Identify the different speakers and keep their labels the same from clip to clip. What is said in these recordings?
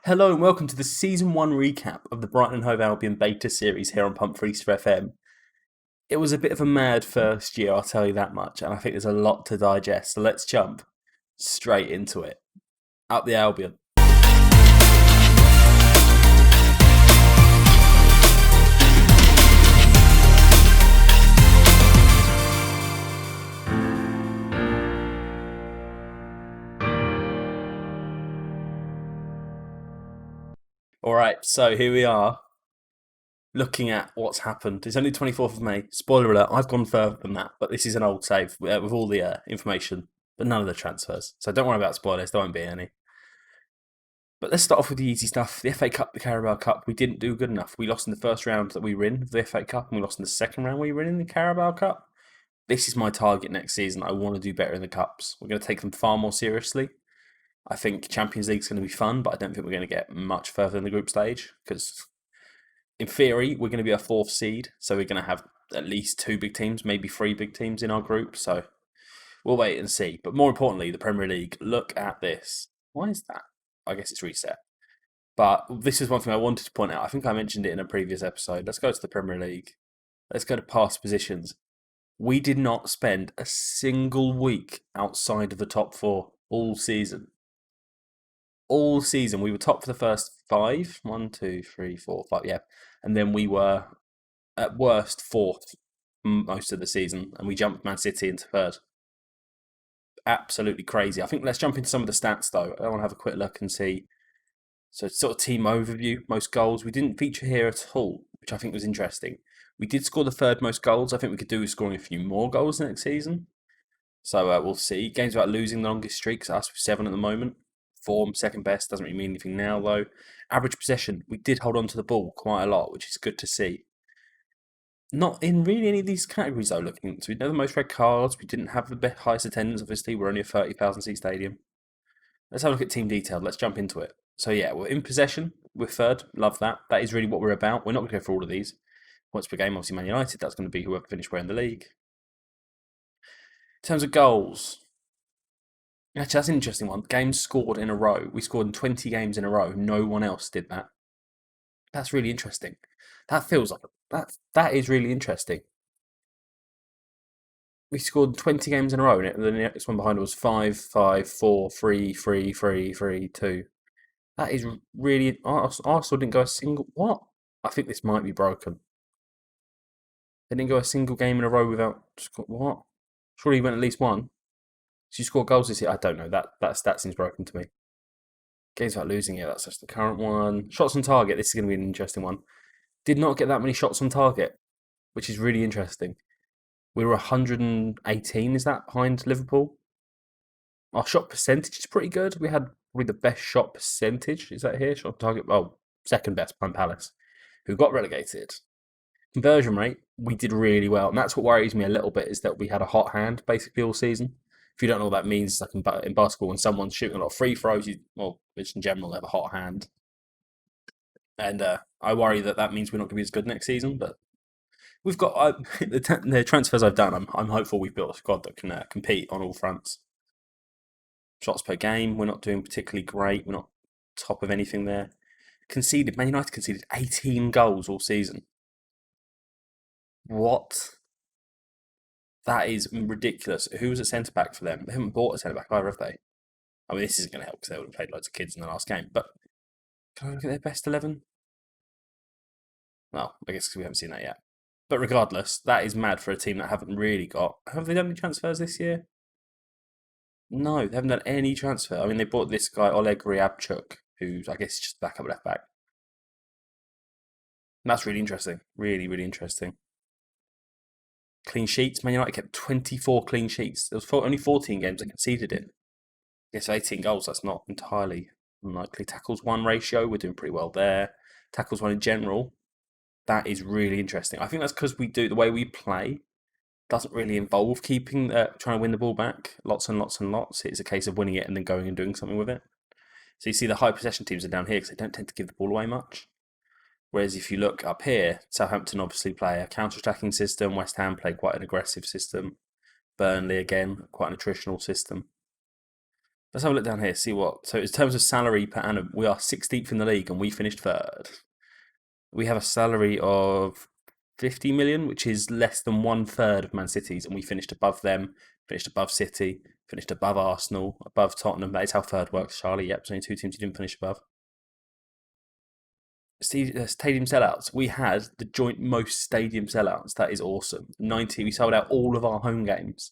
Speaker 1: Hello and welcome to the Season 1 recap of the Brighton and Hove Albion beta series here on Pump Freeze for FM. It was a bit of a mad first year, I'll tell you that much, and I think there's a lot to digest, so let's jump straight into it. Up the Albion. Alright, so here we are, looking at what's happened. It's only 24th of May. Spoiler alert, I've gone further than that, but this is an old save with all the information, but none of the transfers. So don't worry about spoilers, there won't be any. But let's start off with the easy stuff. The FA Cup, the Carabao Cup, we didn't do good enough. We lost in the first round that we were in of the FA Cup, and we lost in the second round we were in the Carabao Cup. This is my target next season. I want to do better in the Cups. We're going to take them far more seriously. I think Champions League is going to be fun, but I don't think we're going to get much further in the group stage because, in theory, we're going to be a fourth seed. So we're going to have at least two big teams, maybe three big teams in our group. So we'll wait and see. But more importantly, the Premier League. Look at this. Why is that? I guess it's reset. But this is one thing I wanted to point out. I think I mentioned it in a previous episode. Let's go to the Premier League. Let's go to past positions. We did not spend a single week outside of the top four all season. All season, we were top for the first five. 1, 2, 3, 4, 5, yeah. And then we were, at worst, fourth most of the season. And we jumped Man City into third. Absolutely crazy. I think let's jump into some of the stats, though. I want to have a quick look and see. So sort of team overview, most goals. We didn't feature here at all, which I think was interesting. We did score the third most goals. I think we could do with scoring a few more goals next season. So we'll see. Games about losing the longest streaks, us with 7 at the moment. Form, second best, doesn't really mean anything now though. Average possession, we did hold on to the ball quite a lot, which is good to see. Not in really any of these categories though, looking. So we know the most red cards, we didn't have the highest attendance, obviously. We're only a 30,000 seat stadium. Let's have a look at team detail. Let's jump into it. So yeah, we're in possession. We're third. Love that. That is really what we're about. We're not going to go for all of these. Points per game, obviously Man United. That's going to be whoever finished where in the league. In terms of goals, actually that's an interesting one. Games scored in a row. We scored in 20 games in a row. No one else did that. That's really interesting. That feels like that is really interesting. We scored 20 games in a row, and the next one behind was 5, 5, 4, 3, 3, 3, 3, 2. That is really. Arsenal didn't go a single. What? I think this might be broken. They didn't go a single game in a row without. What? Surely he went at least one. So you score goals this year? I don't know. That stat seems broken to me. Games without losing, yeah, that's just the current one. Shots on target. This is going to be an interesting one. Did not get that many shots on target, which is really interesting. We were 118, is that, behind Liverpool? Our shot percentage is pretty good. We had probably the best shot percentage. Is that here? Shot on target? Oh, second best behind Palace, who got relegated. Conversion rate, we did really well. And that's what worries me a little bit, is that we had a hot hand basically all season. If you don't know what that means, like in basketball, when someone's shooting a lot of free throws, which in general, they have a hot hand. And I worry that means we're not going to be as good next season. But we've got the transfers I've done. I'm hopeful we've built a squad that can compete on all fronts. Shots per game, we're not doing particularly great. We're not top of anything there. Conceded, Man United conceded 18 goals all season. What? That is ridiculous. Who was at centre back for them? They haven't bought a centre back either, have they? I mean, this isn't going to help because they would have played loads of kids in the last game. But can I look at their best 11? Well, I guess because we haven't seen that yet. But regardless, that is mad for a team that haven't really got. Have they done any transfers this year? No, they haven't done any transfer. I mean, they bought this guy, Oleg Ryabchuk, who's, I guess, just backup left back. And that's really interesting. Really, really interesting. Clean sheets. Man United kept 24 clean sheets. There was only 14 games they conceded in. I guess 18 goals, that's not entirely unlikely. Tackles one ratio, we're doing pretty well there. Tackles one in general, that is really interesting. I think that's because the way we play doesn't really involve trying to win the ball back lots and lots and lots. It's a case of winning it and then going and doing something with it. So you see the high possession teams are down here because they don't tend to give the ball away much. Whereas if you look up here, Southampton obviously play a counter-attacking system. West Ham play quite an aggressive system. Burnley, again, quite an attritional system. Let's have a look down here, see what. So in terms of salary per annum, we are 16th in the league and we finished third. We have a salary of 50 million, which is less than 1/3 of Man City's, and we finished above them, finished above City, finished above Arsenal, above Tottenham. That is how third works, Charlie. Yep, there's only two teams you didn't finish above. Stadium sellouts. We had the joint most stadium sellouts. That is awesome. 90. We sold out all of our home games.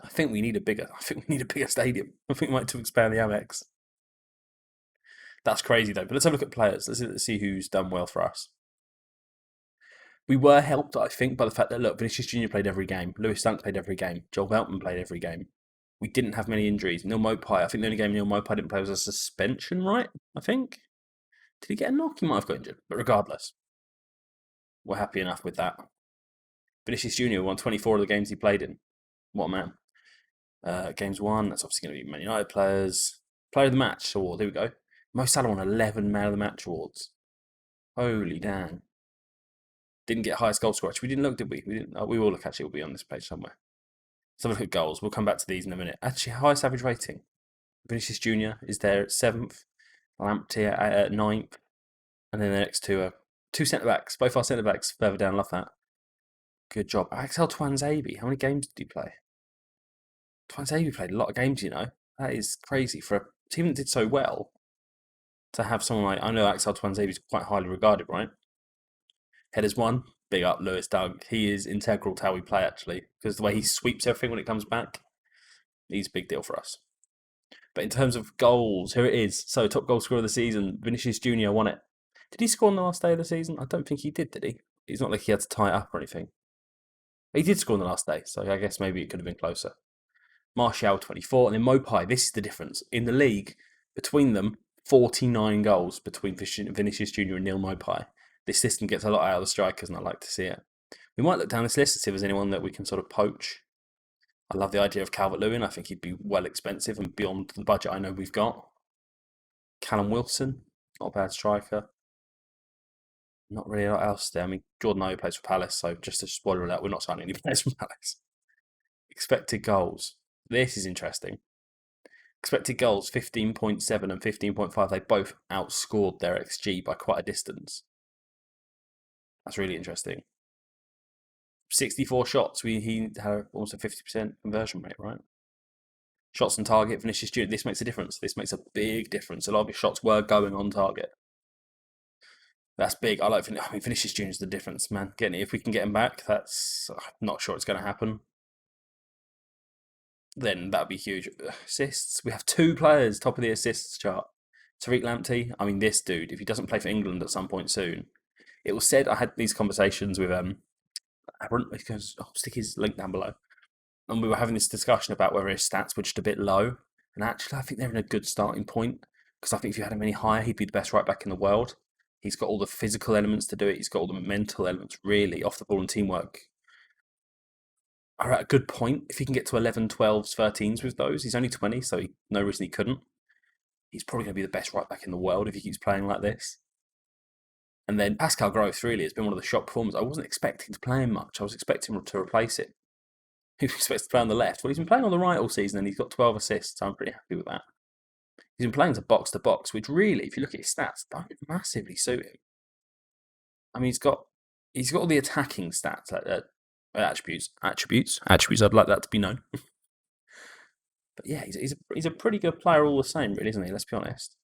Speaker 1: I think we need a bigger. I think we need a bigger stadium. I think we might have to expand the Amex. That's crazy though. But let's have a look at players. Let's see who's done well for us. We were helped, I think, by the fact that look, Vinicius Junior played every game. Lewis Dunk played every game. Joel Veltman played every game. We didn't have many injuries. Neil Mopai. I think the only game Neil Mopai didn't play was a suspension, right? I think. Did he get a knock? He might have got injured. But regardless, we're happy enough with that. Vinicius Junior won 24 of the games he played in. What a man. Games won. That's obviously going to be Man United players. Player of the match award. There we go. Mo Salah won 11 Man of the Match awards. Holy damn. Didn't get highest goal scorer. Actually, we didn't look, did we? We didn't. Oh, we will look. Actually, it'll be on this page somewhere. Let's have a look at goals. We'll come back to these in a minute. Actually, highest average rating. Vinicius Junior is there at 7th. Lamptey at 9th. And then the next two are two centre backs. Both our centre backs further down. Love that. Good job. Axel Twanzebe. How many games did he play? Twanzebe played a lot of games, you know. That is crazy for a team that did so well to have someone like, I know Axel Twanzebe is quite highly regarded, right? Headers won. Big up Lewis Dunk. He is integral to how we play, actually, because the way he sweeps everything when it comes back, he's a big deal for us. But in terms of goals, here it is. So, top goal scorer of the season, Vinicius Junior won it. Did he score on the last day of the season? I don't think he did he? It's not like he had to tie it up or anything. He did score on the last day, so I guess maybe it could have been closer. Martial, 24, and then Mopai. This is the difference. In the league, between them, 49 goals between Vinicius Junior and Neil Mopai. This system gets a lot out of the strikers, and I like to see it. We might look down this list to see if there's anyone that we can sort of poach. I love the idea of Calvert-Lewin. I think he'd be well expensive and beyond the budget I know we've got. Callum Wilson, not a bad striker. Not really a lot else there. I mean, Jordan Ayew plays for Palace, so just to spoiler alert, we're not signing any players from Palace. Expected goals. This is interesting. Expected goals, 15.7 and 15.5. They both outscored their XG by quite a distance. That's really interesting. 64 shots. He had almost a 50% conversion rate, right? Shots on target, Vinicius Junior. This makes a difference. This makes a big difference. A lot of his shots were going on target. That's big. I mean, Vinicius Junior is the difference, man. If we can get him back, I'm not sure it's going to happen. Then that'd be huge. Assists. We have two players top of the assists chart. Tariq Lamptey. I mean, this dude, if he doesn't play for England at some point soon, it was said, I had these conversations with because I'll stick his link down below. And we were having this discussion about whether his stats were just a bit low. And actually, I think they're in a good starting point. Because I think if you had him any higher, he'd be the best right back in the world. He's got all the physical elements to do it. He's got all the mental elements, really, off the ball and teamwork are at a good point. If he can get to 11, 12s, 13s with those, he's only 20, so no reason he couldn't. He's probably going to be the best right back in the world if he keeps playing like this. And then Pascal Gross really has been one of the shock performers. I wasn't expecting to play him much. I was expecting him to replace it. Who expects to play on the left? Well, he's been playing on the right all season and he's got 12 assists. So I'm pretty happy with that. He's been playing to box, which really, if you look at his stats, don't massively suit him. I mean, he's got all the attacking stats, like attributes. I'd like that to be known. But yeah, he's a pretty good player all the same, really, isn't he? Let's be honest.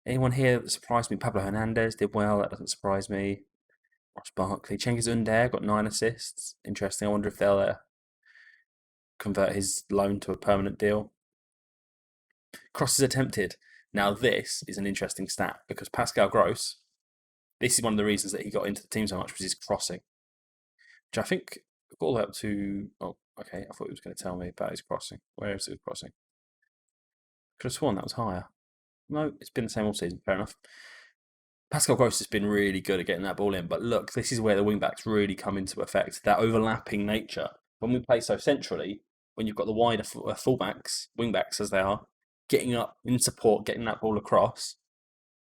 Speaker 1: Anyone here that surprised me? Pablo Hernandez did well. That doesn't surprise me. Ross Barkley. Cengiz Under got 9 assists. Interesting. I wonder if they'll convert his loan to a permanent deal. Crosses attempted. Now this is an interesting stat because Pascal Gross, this is one of the reasons that he got into the team so much, was his crossing. Which I think got all the way up to... Oh, okay. I thought he was going to tell me about his crossing. Where is his crossing? Could have sworn that was higher. No, it's been the same all season. Fair enough. Pascal Gross has been really good at getting that ball in. But look, this is where the wing-backs really come into effect. That overlapping nature. When we play so centrally, when you've got the wider fullbacks, wing-backs as they are, getting up in support, getting that ball across,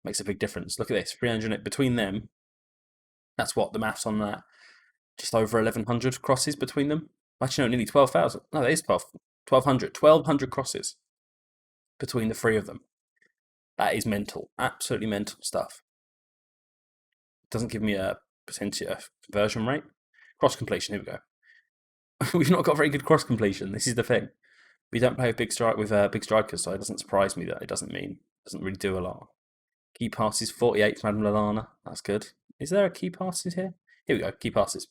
Speaker 1: makes a big difference. Look at this. 300 between them. That's what the maths on that. Just over 1,100 crosses between them. Actually, no, nearly 12,000. No, that is 1,200 crosses between the three of them. That is mental. Absolutely mental stuff. Doesn't give me a percentage conversion rate. Cross completion, here we go. We've not got very good cross completion. This is the thing. We don't play with big strikers, so it doesn't surprise me that it doesn't really do a lot. Key passes 48 from Adam Lallana. That's good. Is there a key passes here? Here we go. Key passes.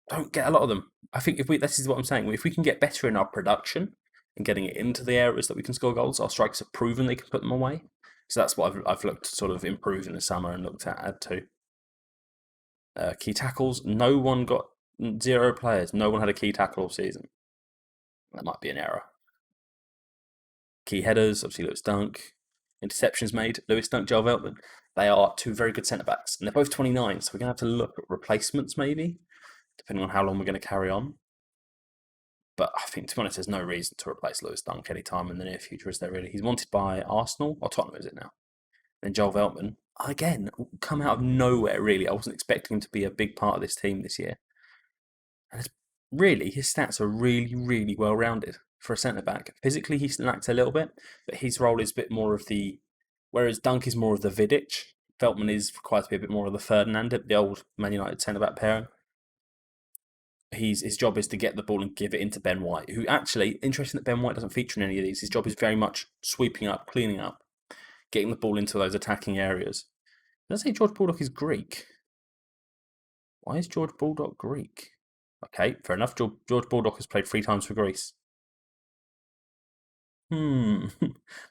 Speaker 1: Don't get a lot of them. I think this is what I'm saying. If we can get better in our production and getting it into the areas that we can score goals, our strikers have proven they can put them away. So that's what I've looked to sort of improve in the summer and looked at add to. Key tackles. No one got 0 players. No one had a key tackle all season. That might be an error. Key headers. Obviously, Lewis Dunk. Interceptions made. Lewis Dunk, Joel Veltman. They are 2 very good centre backs, and they're both 29. So we're going to have to look at replacements maybe, depending on how long we're going to carry on. But I think, to be honest, there's no reason to replace Lewis Dunk anytime in the near future, is there really? He's wanted by Arsenal, or Tottenham, is it now? Then Joel Veltman, again, come out of nowhere, really. I wasn't expecting him to be a big part of this team this year. And really, his stats are really, really well-rounded for a centre-back. Physically, he lacks a little bit, but his role is a bit more of the... Whereas Dunk is more of the Vidic, Veltman is required to be a bit more of the Ferdinand, the old Man United centre-back pairing. His job is to get the ball and give it into Ben White, who actually, interesting that Ben White doesn't feature in any of these. His job is very much sweeping up, cleaning up, getting the ball into those attacking areas. Does it say George Baldock is Greek? Why is George Baldock Greek? Okay, fair enough. George Baldock has played 3 times for Greece. I'll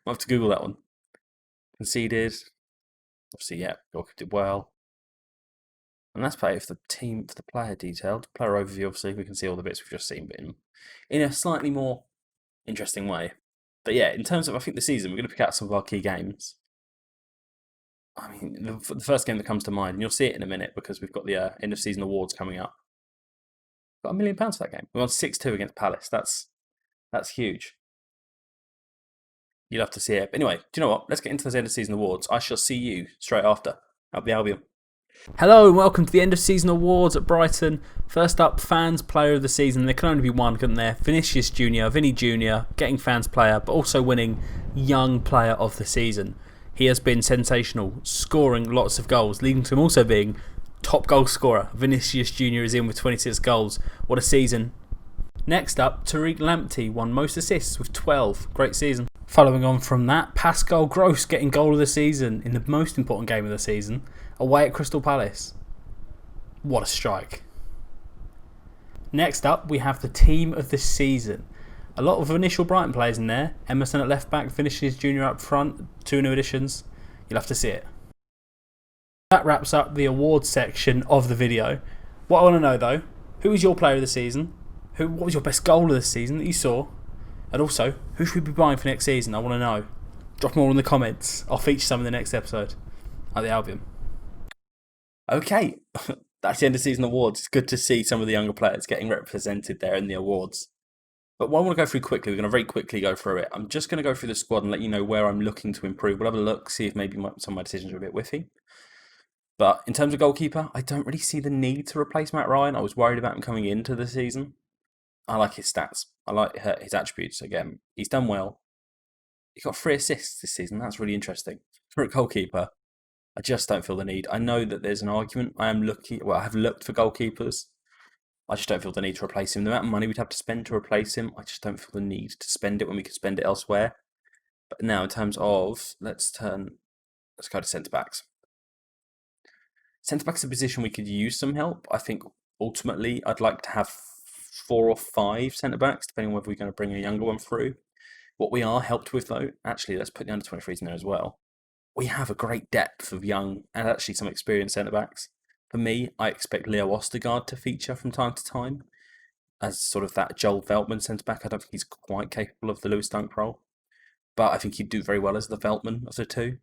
Speaker 1: have to Google that one. Conceded. Obviously, yeah, Baldock did well. And that's part of the team, for the player detailed. Player overview, obviously, we can see all the bits we've just seen, but in a slightly more interesting way. But yeah, in terms of, I think, the season, we're going to pick out some of our key games. I mean, the first game that comes to mind, and you'll see it in a minute because we've got the end of season awards coming up. Got £1 million for that game. We won 6-2 against Palace. That's huge. You'll have to see it. But anyway, do you know what? Let's get into those end of season awards. I shall see you straight after at the Albion. Hello and welcome to the end of season awards at Brighton. First up, fans player of the season. There can only be one, couldn't there? Vinicius Junior, Vinny Junior, getting fans player, but also winning young player of the season. He has been sensational, scoring lots of goals, leading to him also being top goal scorer. Vinicius Junior is in with 26 goals. What a season. Next up, Tariq Lamptey won most assists with 12. Great season. Following on from that, Pascal Gross getting goal of the season in the most important game of the season, away at Crystal Palace. What a strike. Next up, we have the team of the season. A lot of initial Brighton players in there. Emerson at left back, Vinicius Junior up front, 2 new additions. You'll have to see it. That wraps up the awards section of the video. What I want to know though, who was your player of the season? What was your best goal of the season that you saw? And also, who should we be buying for next season? I want to know. Drop them all in the comments. I'll feature some in the next episode at the Albion. Okay, that's the end of season awards. It's good to see some of the younger players getting represented there in the awards. But what I want to go through quickly, we're going to very quickly go through it. I'm just going to go through the squad and let you know where I'm looking to improve. We'll have a look, see if maybe some of my decisions are a bit whiffy. But in terms of goalkeeper, I don't really see the need to replace Matt Ryan. I was worried about him coming into the season. I like his stats. I like his attributes. Again, he's done well. He got 3 assists this season. That's really interesting. For a goalkeeper, I just don't feel the need. I know that there's an argument. I have looked for goalkeepers. I just don't feel the need to replace him. The amount of money we'd have to spend to replace him, I just don't feel the need to spend it when we could spend it elsewhere. But now, in terms of, let's go to centre-backs. Centre-back's a position we could use some help. I think, ultimately, I'd like to have 4 or 5 centre-backs, depending on whether we're going to bring a younger one through. What we are helped with, though, actually, let's put the under-23s in there as well. We have a great depth of young and actually some experienced centre-backs. For me, I expect Leo Ostergaard to feature from time to time as sort of that Joel Veltman centre-back. I don't think he's quite capable of the Lewis Dunk role, but I think he'd do very well as the Veltman of the two.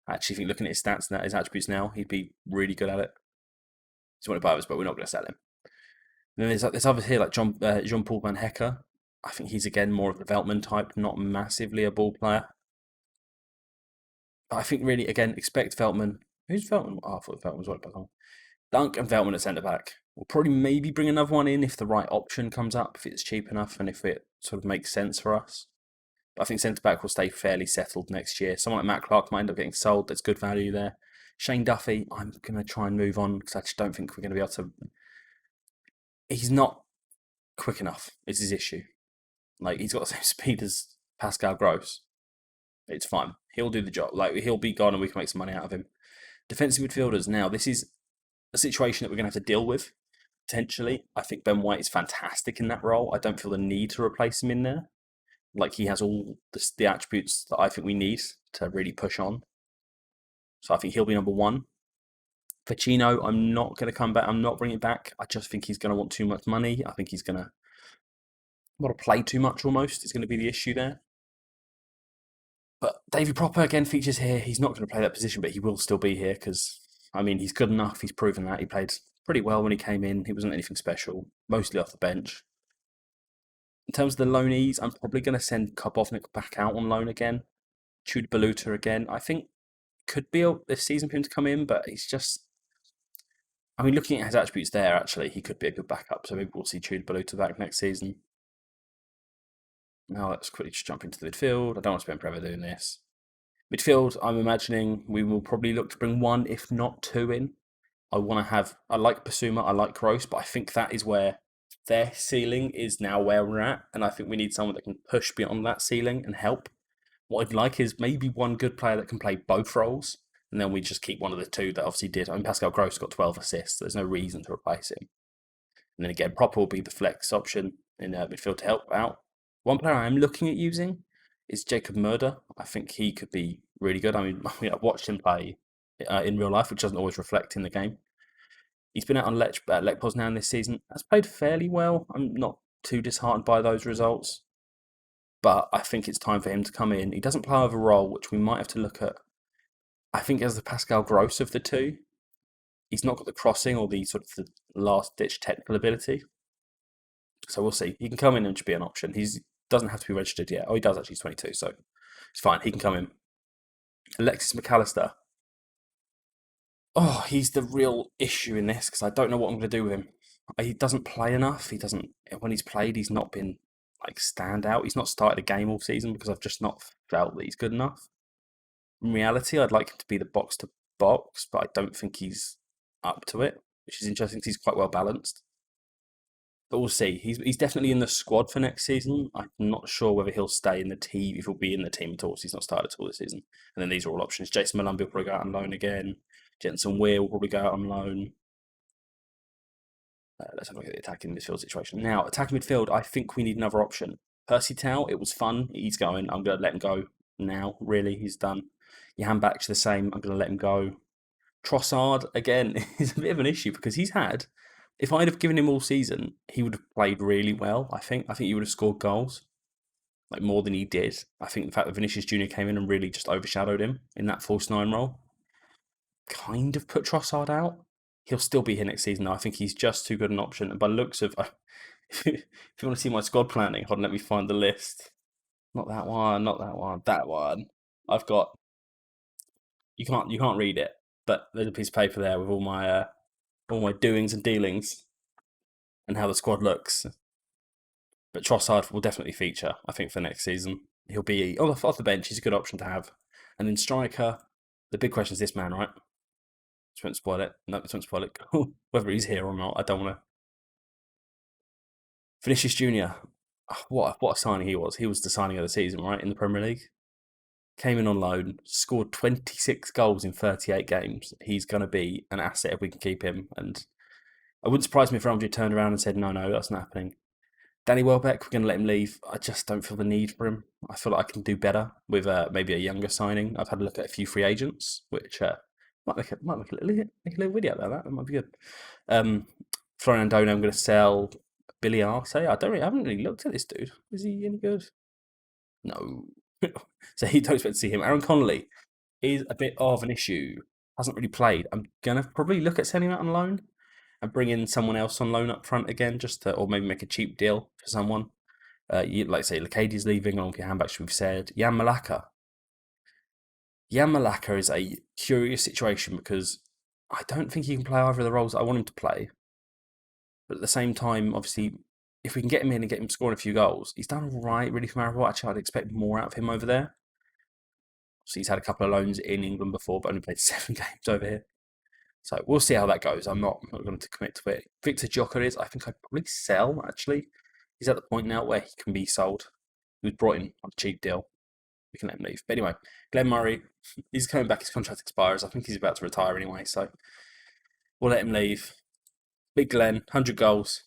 Speaker 1: I actually think looking at his stats and his attributes now, he'd be really good at it. He's one of ours, but we're not going to sell him. And then there's others here like Jean-Paul Van Hecker. I think he's again more of the Veltman type, not massively a ball player. But I think really, again, expect Veltman. Who's Veltman? Oh, I thought Veltman was right back on. Dunk and Veltman at centre-back. We'll probably maybe bring another one in if the right option comes up, if it's cheap enough and if it sort of makes sense for us. But I think centre back will stay fairly settled next year. Someone like Matt Clark might end up getting sold. There's good value there. Shane Duffy, I'm going to try and move on because I just don't think we're going to be able to. He's not quick enough, is his issue. Like, he's got the same speed as Pascal Gross. It's fine. He'll do the job. Like, he'll be gone and we can make some money out of him. Defensive midfielders, now, this is a situation that we're going to have to deal with, potentially. I think Ben White is fantastic in that role. I don't feel the need to replace him in there. Like, he has all the attributes that I think we need to really push on. So I think he'll be number one. Ficino, I'm not going to come back. I'm not bringing it back. I just think he's going to want too much money. I think he's going to want to play too much almost. Is going to be the issue there. But Davy Propper again features here. He's not going to play that position, but he will still be here because, I mean, he's good enough. He's proven that. He played pretty well when he came in. He wasn't anything special, mostly off the bench. In terms of the loanees, I'm probably going to send Karbovnik back out on loan again. Chud Baluta again. I think could be this season for him to come in, but he's just. I mean, looking at his attributes there, actually, he could be a good backup. So maybe we'll see Chud Baluta back next season. Now let's quickly just jump into the midfield. I don't want to spend forever doing this. Midfield, I'm imagining we will probably look to bring one, if not two in. I like Basuma, I like Gross, but I think that is where their ceiling is now where we're at. And I think we need someone that can push beyond that ceiling and help. What I'd like is maybe one good player that can play both roles. And then we just keep one of the two that obviously did. I mean, Pascal Gross got 12 assists. There's no reason to replace him. And then again, Proper will be the flex option in midfield to help out. One player I am looking at using is Jacob Murder. I think he could be really good. I mean I've watched him play in real life, which doesn't always reflect in the game. He's been out on Lech Poznan this season. Has played fairly well. I'm not too disheartened by those results. But I think it's time for him to come in. He doesn't play over role, which we might have to look at. I think as the Pascal Gross of the two, he's not got the crossing or the sort of the last-ditch technical ability. So we'll see. He can come in and just be an option. He doesn't have to be registered yet. Oh, he does actually. He's 22, so it's fine. He can come in. Alexis McAllister. Oh, he's the real issue in this because I don't know what I'm going to do with him. He doesn't play enough. He doesn't. When he's played, he's not been like stand out. He's not started a game all season because I've just not felt that he's good enough. In reality, I'd like him to be the box to box, but I don't think he's up to it, which is interesting because he's quite well balanced. But we'll see. He's definitely in the squad for next season. I'm not sure whether he'll stay in the team, if he'll be in the team at all. So he's not started at all this season. And then these are all options. Jason Malumbi will probably go out on loan again. Jensen Weir will probably go out on loan. Let's have a look at the attacking midfield situation. Now, attacking midfield, I think we need another option. Percy Tau, it was fun. He's going. I'm going to let him go now. Really, he's done. Johan Bak's the same. I'm going to let him go. Trossard, again, is a bit of an issue because he's had. If I'd have given him all season, he would have played really well, I think. I think he would have scored goals, like more than he did. I think the fact that Vinicius Jr. came in and really just overshadowed him in that false nine role kind of put Trossard out. He'll still be here next season, though. I think he's just too good an option. And by the looks of, if you want to see my squad planning, hold on, let me find the list. Not that one, not that one, that one. I've got. You can't read it, but there's a piece of paper there with all my doings and dealings and how the squad looks. But Trossard will definitely feature, I think, for next season. He'll be off the bench. He's a good option to have. And then striker, the big question is this man, right? Just won't spoil it. No, just won't spoil it. Whether he's here or not, I don't want to. Vinicius Jr. What a signing he was. He was the signing of the season, right, in the Premier League. Came in on loan, scored 26 goals in 38 games. He's going to be an asset if we can keep him. And I wouldn't surprise me if Real Madrid turned around and said, no, that's not happening. Danny Welbeck, we're going to let him leave. I just don't feel the need for him. I feel like I can do better with maybe a younger signing. I've had a look at a few free agents, which might make a little video about that. That might be good. Florian Andone, I'm going to sell. Billy Arce, I haven't really looked at this dude. Is he any good? No. So you don't expect to see him. Aaron Connolly is a bit of an issue. Hasn't really played. I'm going to probably look at sending him out on loan and bring in someone else on loan up front again, or maybe make a cheap deal for someone. Like say, Lacadi's leaving, along with your handbacks, we've said. Jan Malaka. Jan Malaka is a curious situation because I don't think he can play either of the roles that I want him to play. But at the same time, obviously, if we can get him in and get him scoring a few goals, he's done all right, really, for Maribor. Actually, I'd expect more out of him over there. So he's had a couple of loans in England before, but only played 7 games over here. So we'll see how that goes. I'm not going to commit to it. Victor Gyökeres, I think I'd probably sell, actually. He's at the point now where he can be sold. He was brought in on a cheap deal. We can let him leave. But anyway, Glenn Murray, he's coming back. His contract expires. I think he's about to retire anyway, so we'll let him leave. Big Glenn, 100 goals.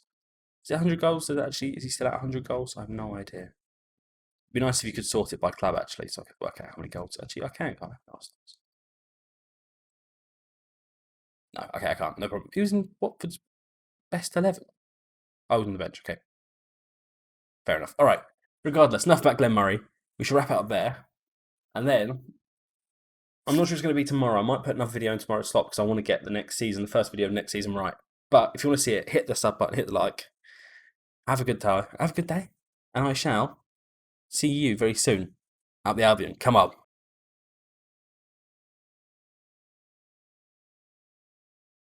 Speaker 1: Is it 100 goals? Is he still at 100 goals? I have no idea. It'd be nice if you could sort it by club, actually, so I could work out how many goals. Actually, I can, can't I? No, okay, I can't. No problem. He was in Watford's best 11. I was on the bench. Okay. Fair enough. All right. Regardless, enough about Glenn Murray. We should wrap it up there. And then, I'm not sure it's going to be tomorrow. I might put another video in tomorrow's slot because I want to get the first video of next season right. But if you want to see it, hit the sub button, hit the like. Have a good day. And I shall see you very soon out the Albion. Come up.